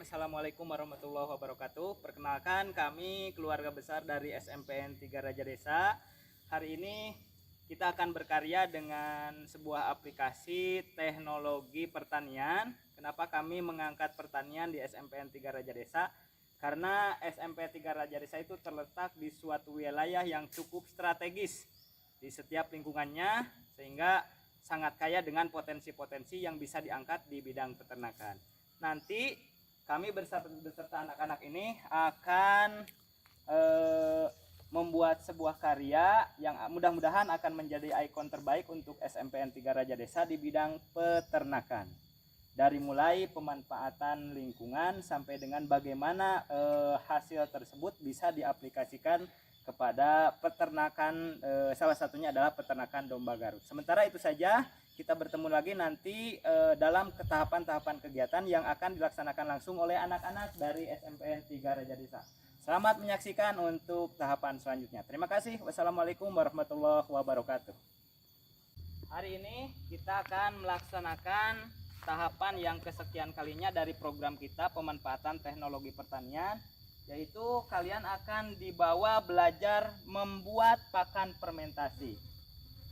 Assalamualaikum warahmatullahi wabarakatuh. Perkenalkan, kami keluarga besar dari SMPN 3 Raja Desa. Hari ini kita akan berkarya dengan sebuah aplikasi teknologi pertanian. Kenapa kami mengangkat pertanian di SMPN 3 Raja Desa? Karena SMP 3 Raja Desa itu terletak di suatu wilayah yang cukup strategis di setiap lingkungannya, sehingga sangat kaya dengan potensi-potensi yang bisa diangkat di bidang peternakan. Nanti kami beserta anak-anak ini akan membuat sebuah karya yang mudah-mudahan akan menjadi ikon terbaik untuk SMPN 3 Raja Desa di bidang peternakan. Dari mulai pemanfaatan lingkungan sampai dengan bagaimana hasil tersebut bisa diaplikasikan kepada peternakan, salah satunya adalah peternakan domba Garut. Sementara itu saja, kita bertemu lagi nanti dalam tahapan-tahapan kegiatan yang akan dilaksanakan langsung oleh anak-anak dari SMPN 3 Raja Desa. Selamat menyaksikan untuk tahapan selanjutnya. Terima kasih. Wassalamualaikum warahmatullahi wabarakatuh. Hari ini kita akan melaksanakan tahapan yang kesekian kalinya dari program kita pemanfaatan teknologi pertanian, yaitu kalian akan dibawa belajar membuat pakan fermentasi.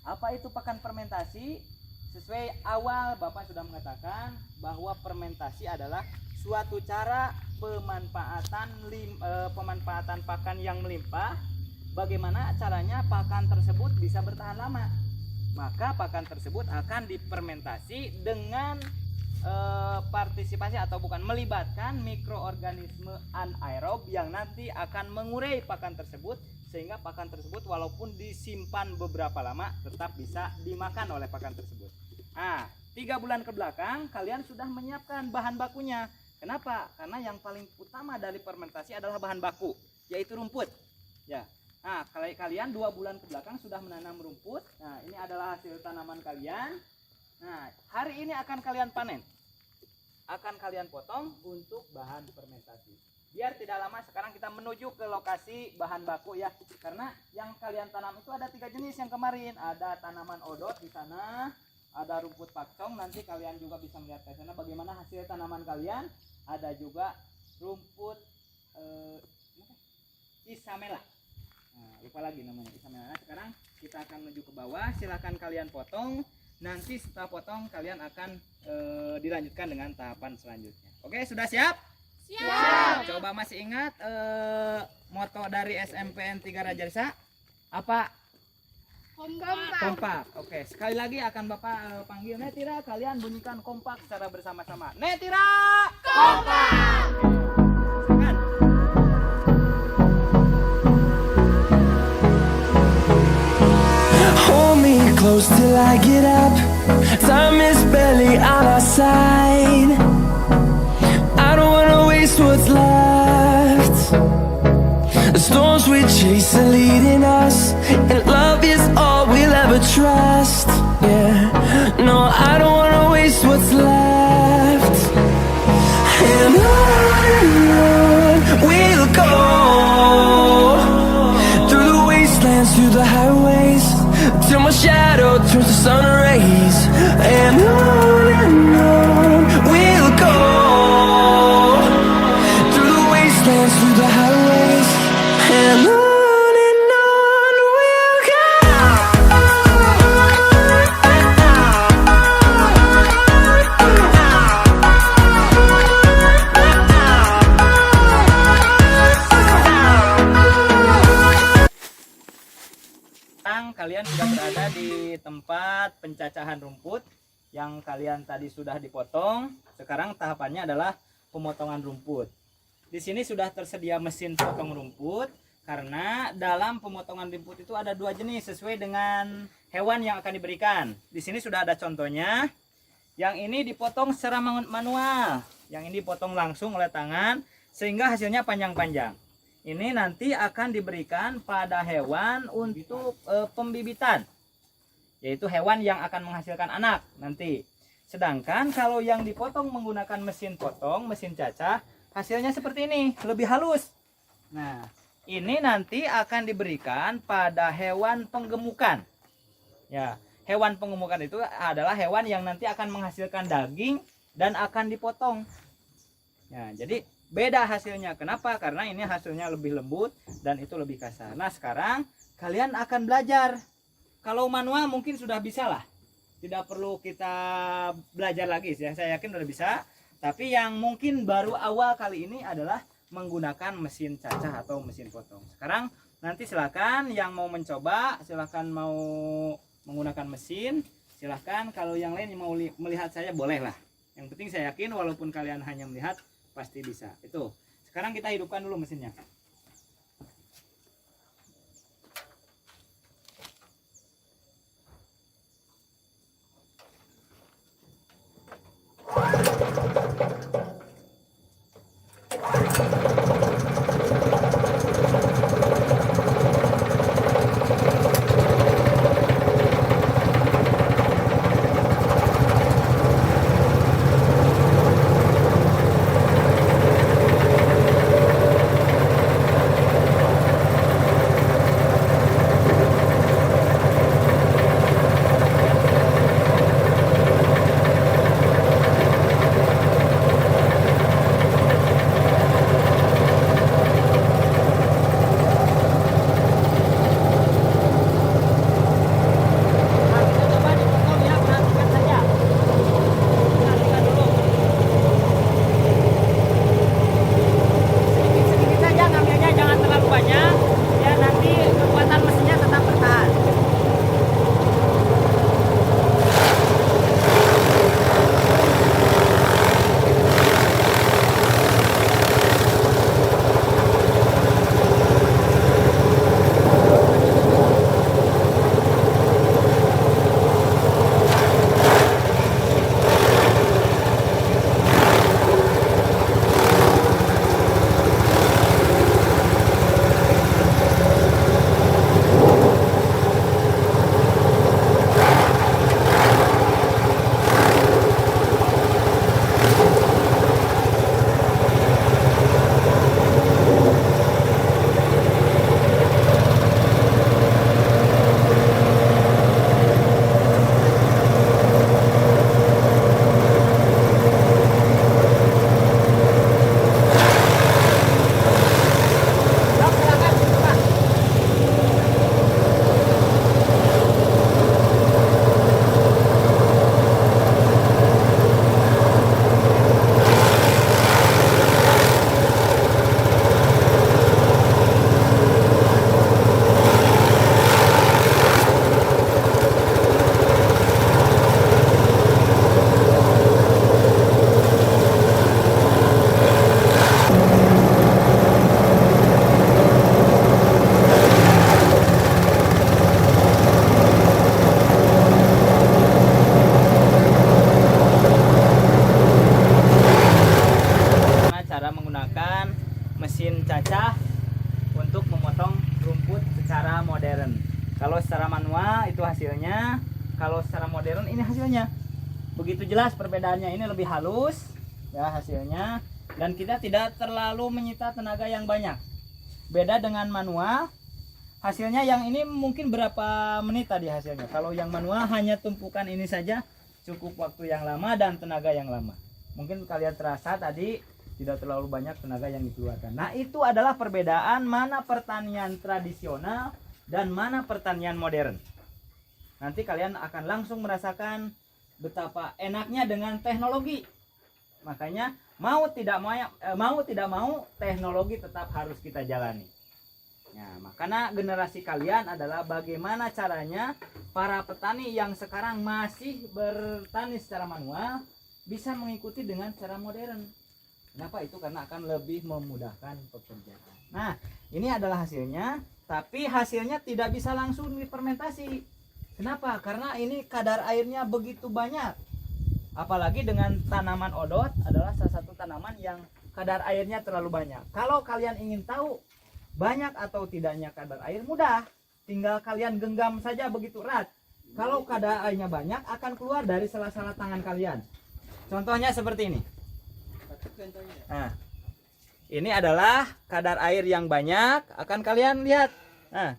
Apa itu pakan fermentasi? Sesuai awal Bapak sudah mengatakan bahwa fermentasi adalah suatu cara pemanfaatan pakan yang melimpah. Bagaimana caranya pakan tersebut bisa bertahan lama? Maka pakan tersebut akan difermentasi dengan partisipasi atau bukan melibatkan mikroorganisme anaerob yang nanti akan mengurai pakan tersebut, sehingga pakan tersebut walaupun disimpan beberapa lama tetap bisa dimakan oleh pakan tersebut. 3 bulan ke belakang kalian sudah menyiapkan bahan bakunya. Kenapa? Karena yang paling utama dari fermentasi adalah bahan baku, yaitu rumput. Ya. Kalian 2 bulan ke belakang sudah menanam rumput. Nah, ini adalah hasil tanaman kalian. Nah, hari ini akan kalian panen. Akan kalian potong untuk bahan fermentasi. Biar tidak lama, sekarang kita menuju ke lokasi bahan baku ya. Karena yang kalian tanam itu ada 3 jenis yang kemarin. Ada tanaman odot di sana, ada rumput pakcong. Nanti kalian juga bisa melihat ke sana bagaimana hasil tanaman kalian. Ada juga rumput isamela. Nah, lupa lagi namanya isamela. Nah, sekarang kita akan menuju ke bawah. Silahkan kalian potong. Nanti setelah potong kalian akan dilanjutkan dengan tahapan selanjutnya. Oke, sudah siap? Siap. Coba masih ingat moto dari SMPN 3 Raja Desa? Apa? Kompak. Oke, sekali lagi akan Bapak panggil Netira. Kalian bunyikan kompak secara bersama-sama. Netira! Kompak. Silakan. Hold me close till I get up. Time is barely on our side. I don't wanna waste what's left. The storms we chase are leading us, and love is all we'll ever trust. Yeah, no, I don't wanna waste what's left. And on we'll go, through the wastelands, through the highways, till my shadow turns to sun rays. And on we'll go, through the wastelands, through the highways, and on we'll go. Sekarang kalian sudah berada di tempat pencacahan rumput yang kalian tadi sudah dipotong. Sekarang tahapannya adalah pemotongan rumput. Di sini sudah tersedia mesin potong rumput, karena dalam pemotongan rumput itu ada 2 jenis sesuai dengan hewan yang akan diberikan. Di sini sudah ada contohnya. Yang ini dipotong secara manual, yang ini dipotong langsung oleh tangan sehingga hasilnya panjang-panjang. Ini nanti akan diberikan pada hewan untuk pembibitan, yaitu hewan yang akan menghasilkan anak nanti. Sedangkan kalau yang dipotong menggunakan mesin potong, mesin cacah, hasilnya seperti ini, lebih halus. Nah, ini nanti akan diberikan pada hewan penggemukan. Ya, hewan penggemukan itu adalah hewan yang nanti akan menghasilkan daging dan akan dipotong. Ya, jadi beda hasilnya. Kenapa? Karena ini hasilnya lebih lembut dan itu lebih kasar. Nah, sekarang kalian akan belajar. Kalau manual mungkin sudah bisa lah. Tidak perlu kita belajar lagi ya. Saya yakin sudah bisa. Tapi yang mungkin baru awal kali ini adalah menggunakan mesin cacah atau mesin potong. Sekarang nanti silakan yang mau mencoba, silakan mau menggunakan mesin, silakan. Kalau yang lain yang mau melihat saya boleh lah. Yang penting saya yakin walaupun kalian hanya melihat pasti bisa. Itu. Sekarang kita hidupkan dulu mesinnya. Mesin cacah untuk memotong rumput secara modern. Kalau secara manual itu hasilnya, kalau secara modern ini hasilnya. Begitu jelas perbedaannya, ini lebih halus ya hasilnya, dan kita tidak terlalu menyita tenaga yang banyak. Beda dengan manual, hasilnya yang ini mungkin berapa menit tadi hasilnya. Kalau yang manual hanya tumpukan ini saja cukup waktu yang lama dan tenaga yang lama. Mungkin kalian terasa tadi tidak terlalu banyak tenaga yang dikeluarkan. Nah, itu adalah perbedaan mana pertanian tradisional dan mana pertanian modern. Nanti kalian akan langsung merasakan betapa enaknya dengan teknologi. Makanya mau tidak mau teknologi tetap harus kita jalani. Nah, makanya generasi kalian adalah bagaimana caranya para petani yang sekarang masih bertani secara manual bisa mengikuti dengan cara modern. Kenapa itu? Karena akan lebih memudahkan pekerjaan. Nah, ini adalah hasilnya, tapi hasilnya tidak bisa langsung difermentasi. Kenapa? Karena ini kadar airnya begitu banyak. Apalagi dengan tanaman odot adalah salah satu tanaman yang kadar airnya terlalu banyak. Kalau kalian ingin tahu banyak atau tidaknya kadar air, mudah. Tinggal kalian genggam saja begitu erat. Kalau kadar airnya banyak akan keluar dari sela-sela tangan kalian. Contohnya seperti ini. Nah, ini adalah kadar air yang banyak, akan kalian lihat. Nah,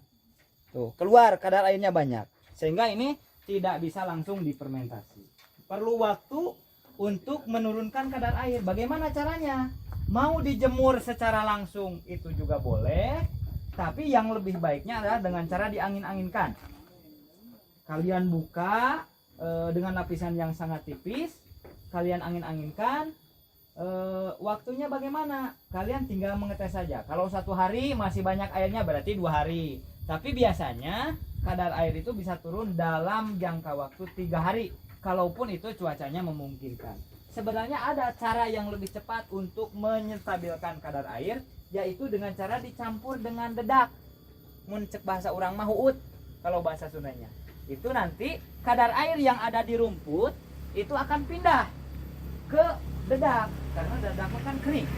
tuh keluar kadar airnya banyak, sehingga ini tidak bisa langsung difermentasi. Perlu waktu untuk menurunkan kadar air. Bagaimana caranya? Mau dijemur secara langsung itu juga boleh, tapi yang lebih baiknya adalah dengan cara diangin-anginkan. Kalian buka dengan lapisan yang sangat tipis, kalian angin-anginkan. Waktunya bagaimana? Kalian tinggal mengetes saja. Kalau 1 hari masih banyak airnya berarti 2 hari. Tapi biasanya kadar air itu bisa turun dalam jangka waktu 3 hari. Kalaupun itu cuacanya memungkinkan. Sebenarnya ada cara yang lebih cepat untuk menstabilkan kadar air, yaitu dengan cara dicampur dengan dedak. Mun cek bahasa orang mah huut kalau bahasa Sundanya. Itu nanti kadar air yang ada di rumput itu akan pindah ke dedak karena dedaknya kan kering.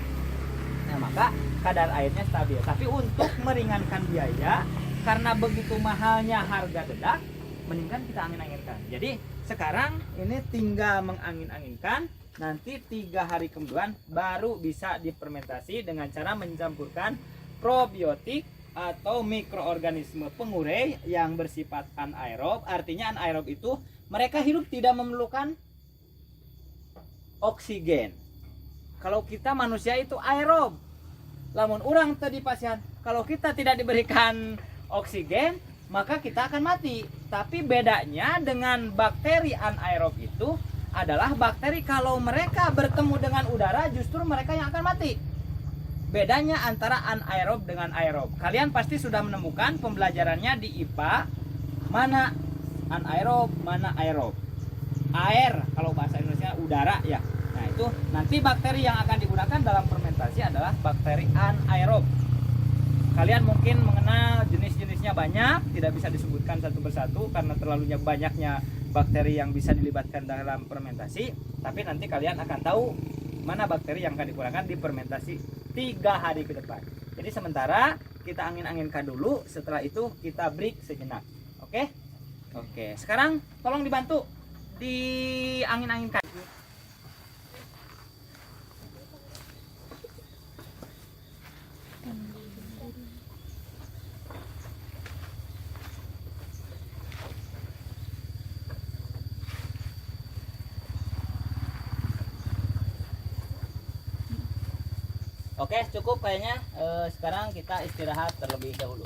Nah, maka kadar airnya stabil. Tapi untuk meringankan biaya karena begitu mahalnya harga dedak, mendingan kita angin-anginkan. Jadi sekarang ini tinggal mengangin-anginkan. Nanti 3 hari kemudian baru bisa difermentasi dengan cara mencampurkan probiotik atau mikroorganisme pengurai yang bersifat anaerob. Artinya anaerob itu mereka hidup tidak memerlukan oksigen. Kalau kita manusia itu aerob. Lamun orang tadi pasien, kalau kita tidak diberikan oksigen, maka kita akan mati. Tapi bedanya dengan bakteri anaerob itu adalah bakteri kalau mereka bertemu dengan udara justru mereka yang akan mati. Bedanya antara anaerob dengan aerob. Kalian pasti sudah menemukan pembelajarannya di IPA. Mana anaerob, mana aerob. Air kalau bahasa Indonesia udara ya. Nah itu nanti bakteri yang akan digunakan dalam fermentasi adalah bakteri anaerob. Kalian mungkin mengenal jenis-jenisnya banyak, tidak bisa disebutkan satu persatu karena terlalu banyaknya bakteri yang bisa dilibatkan dalam fermentasi. Tapi nanti kalian akan tahu mana bakteri yang akan digunakan di fermentasi 3 hari ke depan. Jadi sementara kita angin-anginkan dulu, setelah itu kita break sejenak. Oke? Oke, sekarang tolong dibantu di angin-anginkan. Oke, cukup kayaknya. Sekarang kita istirahat terlebih dahulu.